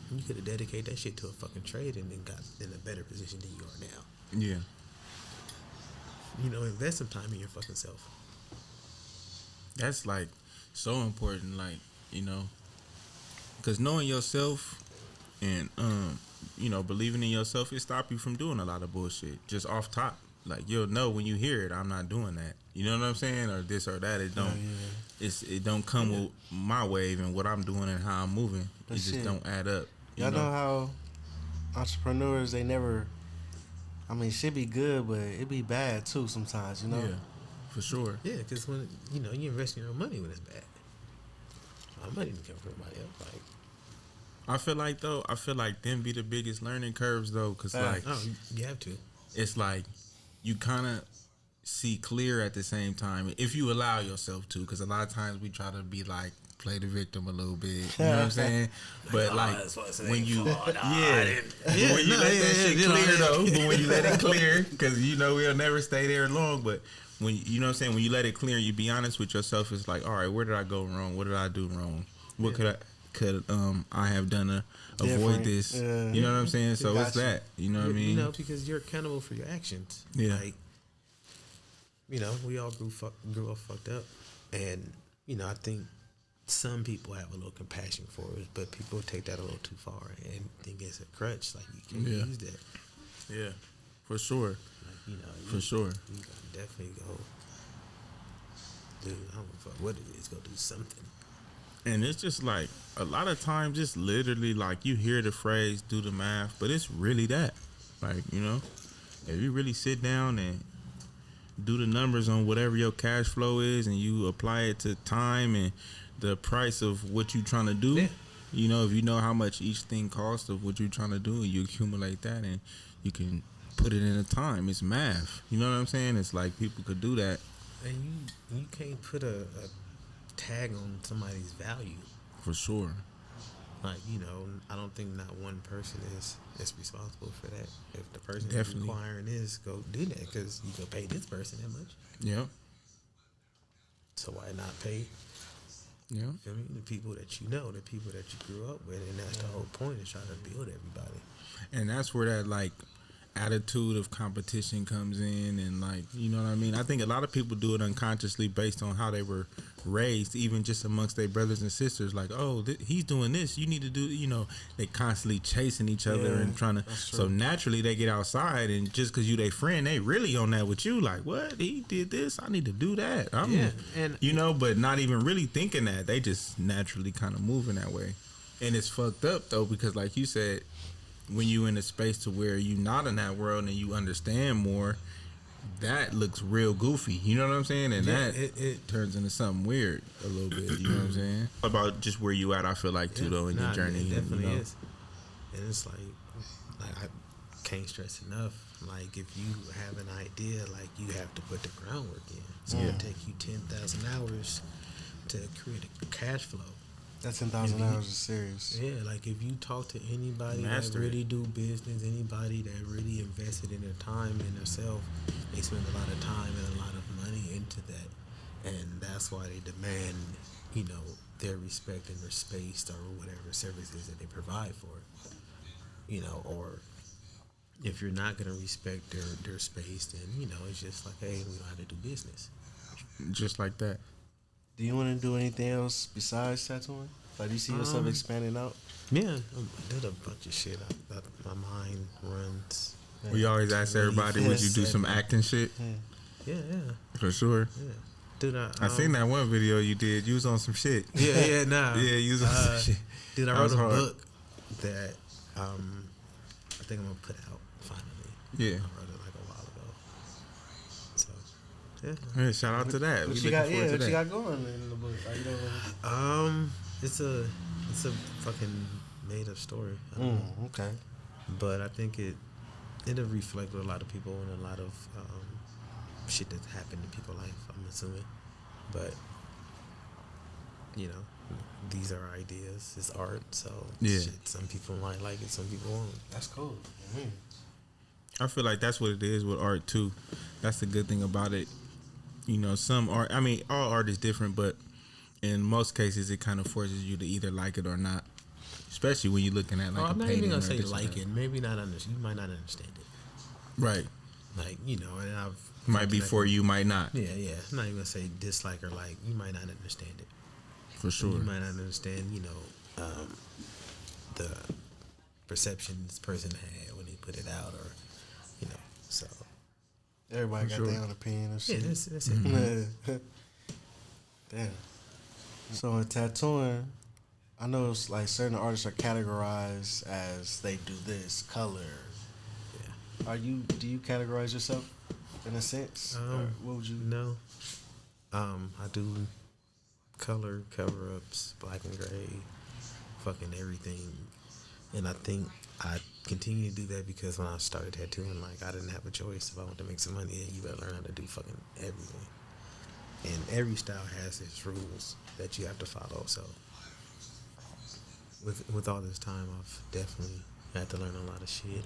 You could have dedicated that shit to a fucking trade and then got in a better position than you are now. Yeah. Invest some time in your fucking self. That's like so important, like, because knowing yourself and believing in yourself, it stop you from doing a lot of bullshit just off top. Like you'll know when you hear it, I'm not doing that. You know what I'm saying, or this or that. It don't. It don't come with my wave and what I'm doing and how I'm moving. But it just shit, don't add up. Y'all know how entrepreneurs, they never. I mean, shit be good, but it be bad too sometimes. Yeah, for sure. Yeah, because when you invest your own money when it's bad. My money didn't come from anybody else. Like, I feel like them be the biggest learning curves though, because like you have to. it's like you kind of see clear at the same time if you allow yourself to, because a lot of times we try to be like play the victim a little bit, you know what I'm saying? But like when you when you let that shit clear though, but when you let it clear, because we'll never stay there long, but when you know what I'm saying, when you let it clear and you be honest with yourself, it's like, all right, where did I go wrong? What did I do wrong? What could I have done to avoid this? You know what I'm saying? So it's that, you know what I mean? Because you're accountable for your actions. Yeah. Like, we all grew up fucked up, and I think some people have a little compassion for it, but people take that a little too far and think it's a crutch. Like you can't use that. Yeah, for sure. Like, for sure. You gotta definitely go. Dude, I don't give a fuck what it is. Go do something. And it's just like a lot of times, it's literally like you hear the phrase "do the math," but it's really that. Like if you really sit down and do the numbers on whatever your cash flow is, and you apply it to time and the price of what you're trying to do. Yeah. If you know how much each thing costs of what you're trying to do, and you accumulate that, and you can put it in a time. It's math. You know what I'm saying? It's like people could do that. And you can't put a tag on somebody's value. For sure. Like, I don't think not one person is responsible for that. If the person is Definitely requiring this, go do that, because you can pay this person that much. Yeah. So why not pay? Yeah. I mean, the people that the people that you grew up with, and that's the whole point, is trying to build everybody. And that's where that like attitude of competition comes in, and like, you know what I mean? I think a lot of people do it unconsciously based on how they were raised, even just amongst their brothers and sisters. Like, oh, he's doing this, you need to do, they constantly chasing each other and trying to, so naturally they get outside, and just because you their friend, they really on that with you, like, what, he did this, I need to do that. But not even really thinking that, they just naturally kind of moving that way. And it's fucked up though, because like you said, when you in a space to where you not in that world and you understand more, that looks real goofy. You know what I'm saying? And it turns into something weird a little bit. You know what I'm saying? About just where you at, I feel like too though in your journey. It definitely is. And it's like I can't stress enough. Like, if you have an idea, like, you have to put the groundwork in. So it'll take you 10,000 hours to create a cash flow. That 10,000 hours is serious. Yeah, like if you talk to anybody that really do business, anybody that really invested in their time and themselves, they spend a lot of time and a lot of money into that. And that's why they demand, their respect and their space or whatever services that they provide for it. Or if you're not going to respect their space, then, it's just like, hey, we know how to do business. Just like that. Do you want to do anything else besides tattooing? Like, do you see yourself expanding out? Yeah, I did a bunch of shit. My mind runs. We always ask everybody, would you do some acting shit? Yeah. For sure. Yeah. Dude, I seen that one video you did. You was on some shit. Yeah, nah. Yeah, you was on some shit. Dude, I wrote a book that I think I'm going to put out finally. Yeah. I wrote it like a while ago. So, Yeah, shout out to that. What you got? Yeah, what you got going in the book? Like, you know, It's a fucking made up story. okay. But I think it'll reflect a lot of people and a lot of shit that's happened in people's life, I'm assuming. But you know, these are ideas. It's art, so shit, some people might like it, some people won't. That's cool. Mm-hmm. I feel like that's what it is with art too. That's the good thing about it. You know, some art. I mean, all art is different, but in most cases, it kind of forces you to either like it or not. Especially when you're looking at like a I'm not painting. even gonna or say this or like that. it. Maybe not understand. You might not understand it. Right. Like, you know, and I've Might be for you, might not. Yeah. I'm not even gonna say dislike or like. You might not understand it. For sure. You might not understand, you know, the perception this person had when they put it out, or you know. So Everybody got their own opinion and shit. yeah, that's it. Damn. So in tattooing, I know it's like certain artists are categorized as they do this color. Yeah. Do you categorize yourself in a sense? Or what would you? No. I do color cover ups, black and gray, fucking everything, and I think I continue to do that because when I started tattooing, like I didn't have a choice. If I want to make some money, then you better learn how to do fucking everything. And every style has its rules that you have to follow. So with all this time, I've definitely had to learn a lot of shit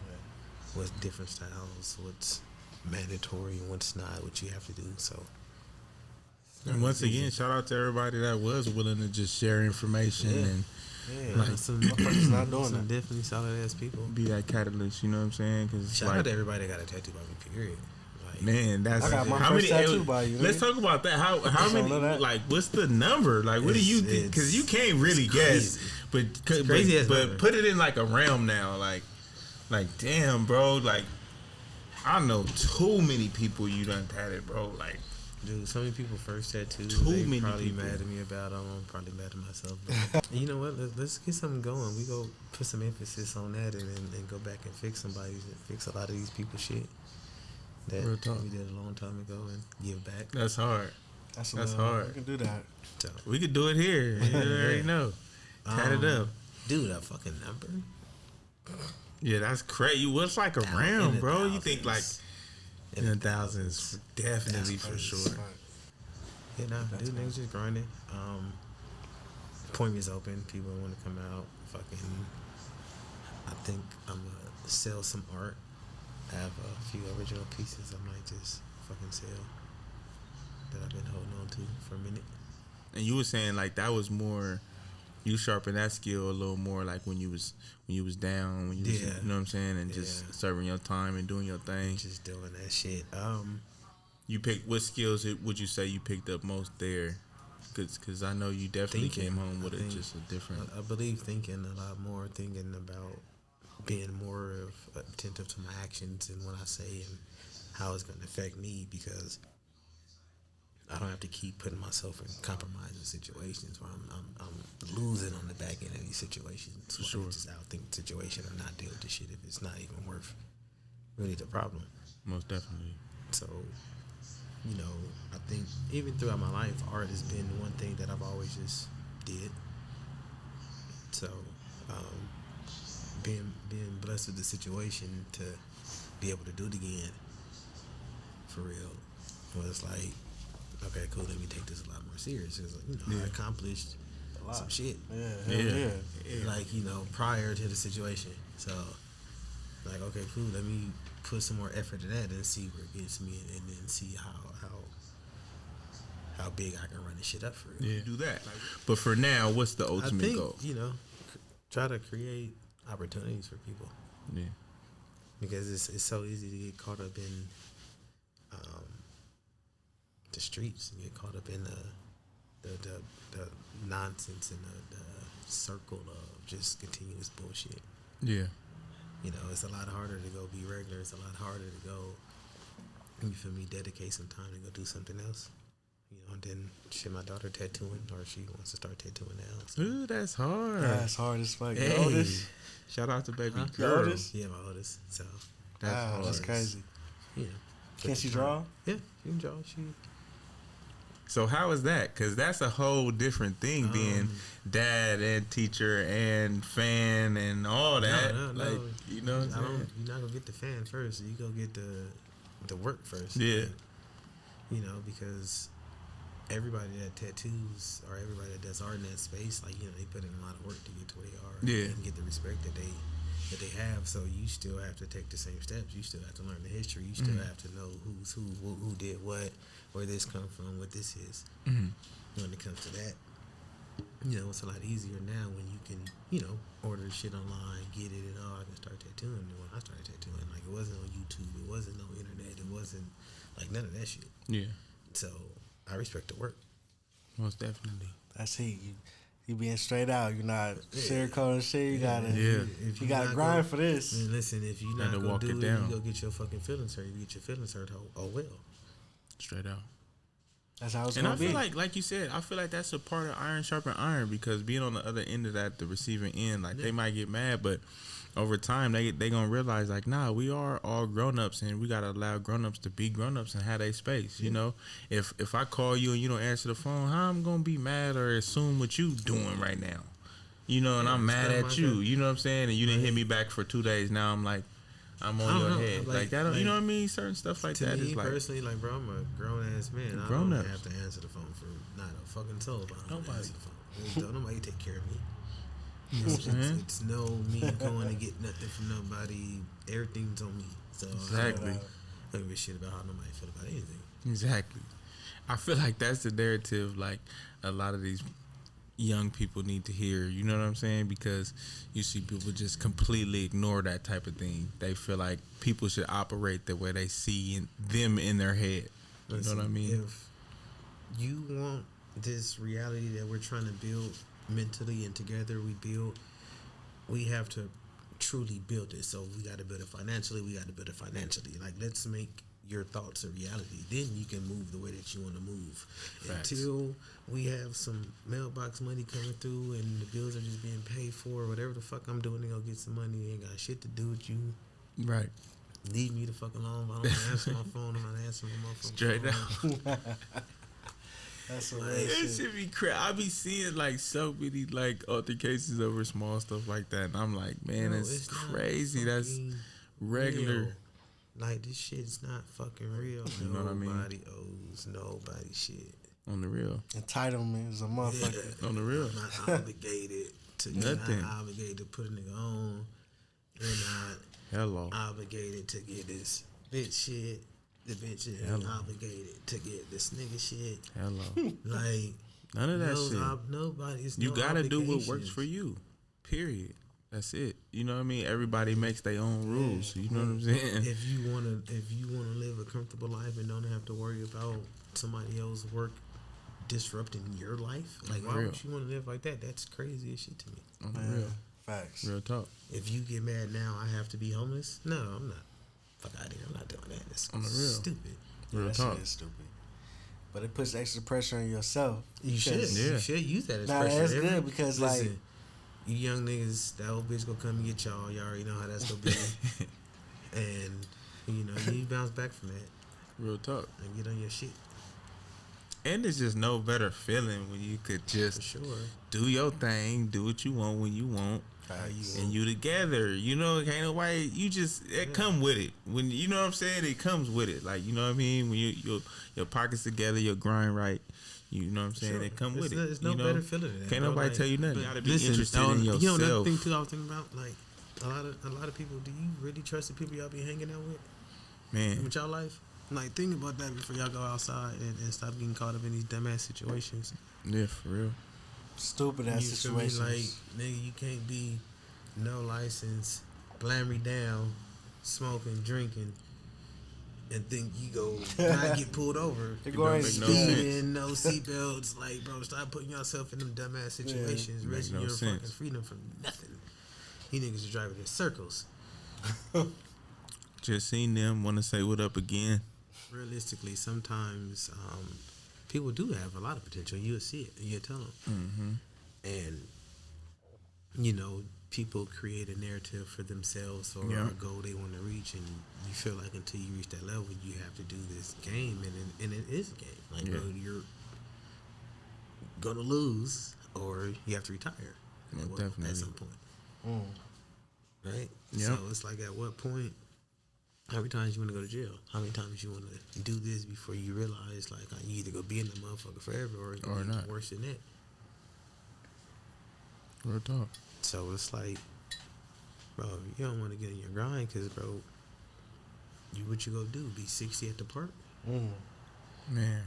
with different styles, what's mandatory and what's not, what you have to do. So And once again, shout out to everybody that was willing to just share information and like some motherfuckers not doing some that. definitely solid ass people. be that catalyst. You know what I'm saying? Because Shout out to everybody that got a tattoo by me. Period. Like, man, that's I got my how first many. tattoo by you. Let's nigga. talk about that. How don't many? know that. Like, what's the number? Like, what do you think? Because you can't really guess, but crazy as number. put it in like a realm now. Like damn, bro. Like, I know too many people you done tatted, bro. Like, dude, so many people first tattoos. Too They many probably people. mad at me about them. I'm probably mad at myself. But you know what? Let's get something going. We go put some emphasis on that and go back and fix a lot of these people's shit that Real talk. we did a long time ago and give back. that's hard. That's hard. We can do that. So, We could do it here. You already know. Tat it up. dude, that fucking number. Yeah, that's crazy. What's like In around, the bro? You think like thousands. in the thousands? Definitely for sure. Yeah, nah, dude, niggas just grinding. Appointments open. People want to come out. Fucking, I think I'm gonna sell some art. I have a few original pieces I might just fucking sell that I've been holding on to for a minute. And you were saying like that was more. You sharpened that skill a little more like when you was down, when you was, Yeah. you know what I'm saying, and just Yeah. serving your time and doing your thing. Just doing that shit. You picked what skills would you say you picked up most there? Because I know you definitely Thinking. came home with I think- just a different. I believe thinking a lot more, thinking about being more attentive to my actions and what I say and how it's going to affect me, because I don't have to keep putting myself in compromising situations where I'm losing on the back end of these situations. For sure. Just outthink the situation or not deal with the shit if it's not even worth really the problem. Most definitely. So, you know, I think even throughout my life, art has been one thing that I've always just did. So, being blessed with the situation to be able to do it again, for real, was like, okay, cool. Let me take this a lot more serious. Because, you know, I accomplished some shit. Yeah. Like, you know, prior to the situation. So, like, okay, cool. Let me put some more effort in that and see where it gets me, and then see how big I can run this shit up for real. Yeah, do that. But for now, what's the I ultimate think, goal? you know, try to create opportunities for people, Yeah. because it's so easy to get caught up in the streets and get caught up in the nonsense and the circle of just continuous bullshit. Yeah. You know, it's a lot harder to go be regular. It's a lot harder to go, you feel me, dedicate some time to go do something else. You know, and then shit, my daughter tattooing, or she wants to start tattooing now. So. Ooh, that's hard. That's hard as fuck. Hey. Your oldest? Shout out to baby Your girl. oldest? Yeah, my oldest. So, That's Wow, hard. that's crazy. yeah. Can she draw? Yeah, she can draw. She. So how is that? Because that's a whole different thing, being dad and teacher and fan and all that. No. Like, you know what I'm saying? You're not gonna get the fan first. You go get the work first. Yeah. Like, you know, because everybody that tattoos or everybody that does art in that space, like, you know, they put in a lot of work to get to where they are. Yeah. And get the respect that they have. So you still have to take the same steps. You still have to learn the history. You still have to know who's who did what, where this come from, what this is. When it comes to that, you know, it's a lot easier now when you can, you know, order shit online, get it, and I can start tattooing. And when I started tattooing, like, it wasn't on YouTube, it wasn't on internet, it wasn't like none of that shit. Yeah. So I respect the work. Most definitely. That's it. You being straight out. You're not sugarcoating shit. You gotta. Yeah. You gotta grind for this. Man, listen, if you're not Gotta gonna walk do it it, down. you go get your fucking feelings hurt. You get your feelings hurt. Oh well. Straight out. That's how it's And gonna I be. feel like you said, I feel like that's a part of iron sharpen iron, because being on the other end of that, the receiving end, like, they might get mad, but over time they gonna realize, like, nah, we are all grown ups, and we gotta allow grown ups to be grown ups and have their space. You know, if I call you and you don't answer the phone, how I'm gonna be mad or assume what you doing right now? You know, and I'm mad at you. You know what I'm saying? And you didn't hit me back for 2 days. Now I'm like, I'm on your head. Like that. You know what I mean? Certain stuff like that is like. To me personally, like, bro, I'm a grown ass man. I don't have to answer the phone for not a fucking soul. Nobody. Answer the phone. Don't nobody take care of me. It's no me going to get nothing from nobody. Everything's on me. So Exactly. I don't give a shit about how nobody feel about anything. Exactly. I feel like that's the narrative, like, a lot of these young people need to hear. You know what I'm saying? Because you see people just completely ignore that type of thing. They feel like people should operate the way they see them in their head. You know what I mean? If you want this reality that we're trying to build mentally and together we have to truly build it. So we got to build it financially. Like, let's make your thoughts a reality. Then you can move the way that you want to move. Facts. Until we have some mailbox money coming through and the bills are just being paid for, whatever the fuck I'm doing to go get some money, ain't got shit to do with you. Right. Leave me the fuck alone. If I don't answer my phone, I'm not answering my phone. Straight out. That's some Like, real it shit. should be crazy. I be seeing, like, so many, like, altercations over small stuff like that, and I'm like, man, No, it's not crazy. That's fucking regular. real. Like, this shit's not fucking real. You know what I mean? Nobody owes nobody shit. On the real. Entitlement is a motherfucker. On the real. I'm not obligated to Nothing. You're not obligated to put a nigga on. You're not Hello. obligated to get this bitch shit. The bitch is obligated to get this nigga shit. Hello. Like, None of that shit. Nobody's You no gotta do what works obligations. for you. Period. That's it. You know what I mean? Everybody makes their own rules. You know what I'm saying? If you wanna live a comfortable life and don't have to worry about somebody else's work disrupting your life, like, why would you want to live like that? That's crazy as shit to me. On the real. Facts. Real talk. If you get mad now, I have to be homeless. No, I'm not. Fuck out of here. I'm not doing that. That's On the real. stupid. Real That talk. shit is stupid. But it puts extra pressure on yourself. You should. Yeah. You should use that as Nah, pressure. that's good because, like, you young niggas, that old bitch gonna come and get y'all. Y'all already know how that's gonna be. And, you know, you bounce back from that Real talk. and get on your shit. And it's just no better feeling when you could For just sure. do your thing, do what you want when you want, and you together. You know, ain't nobody. You just come with it. When you know what I'm saying, it comes with it. Like, you know what I mean. When your pockets together, your grind right. You know what I'm saying. Sure. It come with it. There's no you know? better feeling than that. Can't bro. nobody Like, tell you nothing. You but gotta be listen, interested in yourself. You know another thing too I was thinking about? Like, a lot of people, do you really trust the people y'all be hanging out with? Man, With y'all life? Like, think about that before y'all go outside and stop getting caught up in these dumbass situations. yeah, for real. Stupid ass You feel me? situations. Like, nigga, you can't be no license, blam me down, smoking, drinking, and think you go not get pulled over. You're It going don't make no Speeding, no seatbelts. Like, bro, stop putting yourself in them dumbass situations, Make risking no your sense. fucking freedom for nothing. You niggas are driving in circles. Just seen them. Want to say what up again? Realistically, sometimes people do have a lot of potential. You'll see it and you'll tell them. Mm-hmm. And you know, people create a narrative for themselves or a goal they want to reach, and you feel like until you reach that level, you have to do this game, and it is a game. Like, bro, you're gonna lose, or you have to retire. Definitely. At some point. Right? Yep. So it's like, at what point, how many times you want to go to jail? How many times you want to do this before you realize, like, you either go be in the motherfucker forever or not. worse than that. Real talk. So it's like, bro, you don't want to get in your grind because, bro, what you gonna do? Be 60 at the park? Man.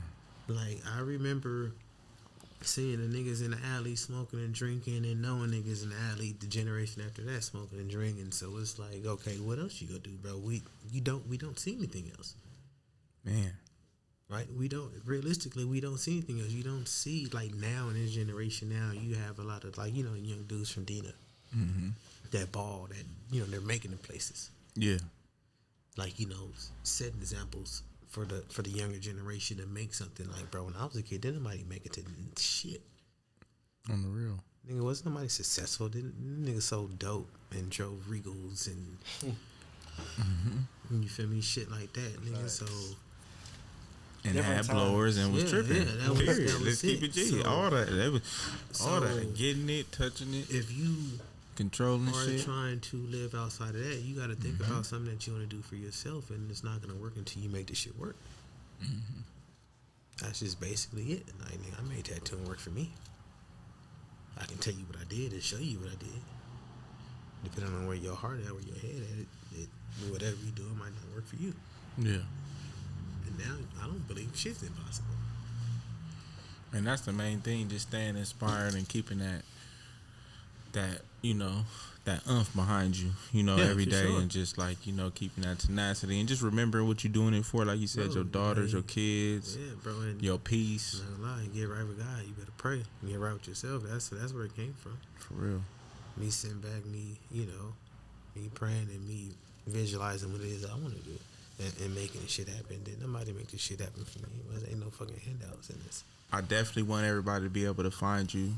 Like, I remember seeing the niggas in the alley smoking and drinking, and knowing niggas in the alley the generation after that smoking and drinking. So it's like, okay, what else you gonna do, bro? We don't see anything else. Man. Right? We don't see anything else. You don't see, like, now in this generation now, you have a lot of, like, you know, young dudes from Dina that ball, that, you know, they're making the places. Yeah. Like, you know, setting examples for the younger generation to make something. Like, bro, when I was a kid, didn't nobody make it to shit. On the real. Nigga, wasn't nobody successful. Nigga sold dope and drove Regals and you feel me, shit like that, nigga. So and had blowers and was tripping. Yeah, that was Let's keep it G. So, all that, getting it, touching it, if you controlling are shit. trying to live outside of that, you got to think about something that you want to do for yourself, and it's not gonna work until you make this shit work. That's just basically it. Like, nigga, I made tattooing work for me. I can tell you what I did and show you what I did. Depending on where your heart at, where your head at, it whatever you do, it might not work for you. Yeah. And now I don't believe shit's impossible. And that's the main thing, just staying inspired and keeping that you know, that oomph behind you, you know, every day, and just, like, you know, keeping that tenacity and just remembering what you're doing it for. Like you said, your daughters, your kids, bro, and your peace. Not gonna lie, get right with God. You better pray. Get right with yourself. That's where it came from. For real. Me sitting back, me praying and me visualizing what it is I want to do and making this shit happen. Did nobody make this shit happen for me? There ain't no fucking handouts in this. I definitely want everybody to be able to find you.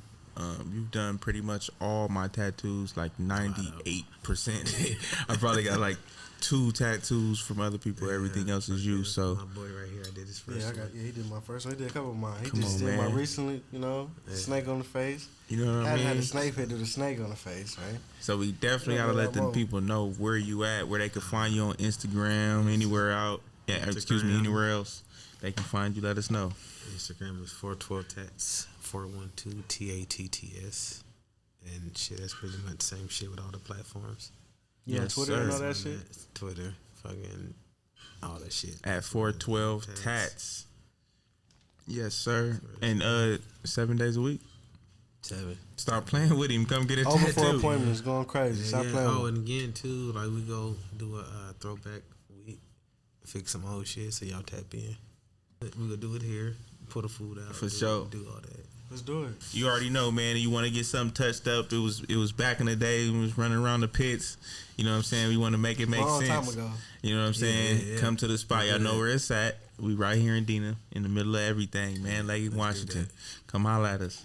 You've done pretty much all my tattoos, like 98%. I probably got like 2 tattoos from other people. Everything else is you. So my boy right here, I did his first. He did my first one. He did a couple of mine. He Come just on, did man. my recently, you know, snake on the face. you know what I Had mean? a snake head do the snake on the face, right? So we definitely gotta let them people know where you at, where they can find you on Instagram, anywhere out. Yeah, excuse me, anywhere else they can find you. Let us know. Instagram is 412 Tatts, 412 TATTS, and shit. That's pretty much the same shit with all the platforms. You on Twitter and all that shit? Twitter, fucking all that shit. At 412 Tatts. Yes, sir. And 7 days a week. 7. Stop playing with him. Come get a Over 4 tattoo. appointments, going crazy. Stop playing Oh, with and again too, like, we go do a throwback week, fix some old shit, so y'all tap in. We gonna do it here. Put the food out. For sure. Do all that. Let's do it. You already know, man. You want to get something touched up. It was back in the day when we was running around the pits. You know what I'm saying? We want to make it make Long sense. time ago. You know what I'm saying? Yeah. Come to the spot. Y'all know where it's at. We right here in Dina, in the middle of everything, man. Lake Washington. Come holla at us.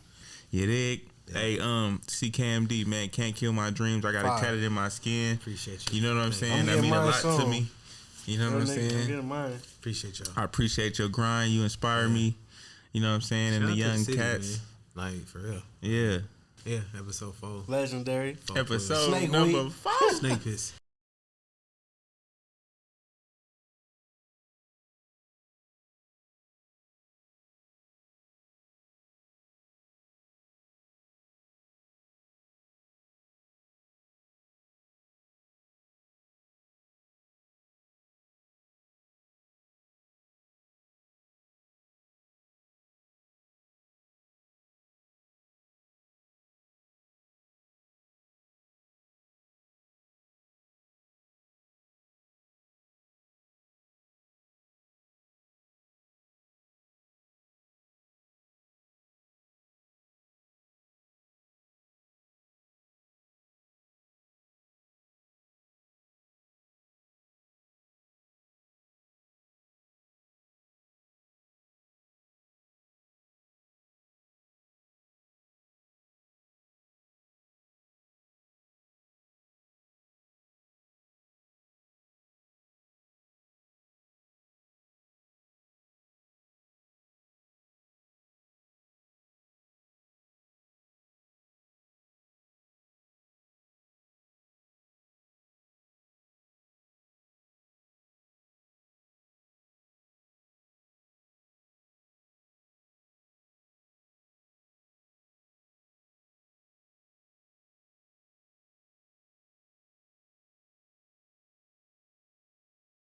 You dig? Yeah. Hey, CKMD, man. Can't kill my dreams. I got a tatted in my skin. Appreciate you. You know what I'm saying? That mean a lot to me. You know what I'm saying? Appreciate y'all. I appreciate your grind. You inspire me. You know what I'm saying? And the young cats. Man. Like, for real. Yeah. Yeah, episode 4. Legendary. Episode Snake number week. 4. Snake piss.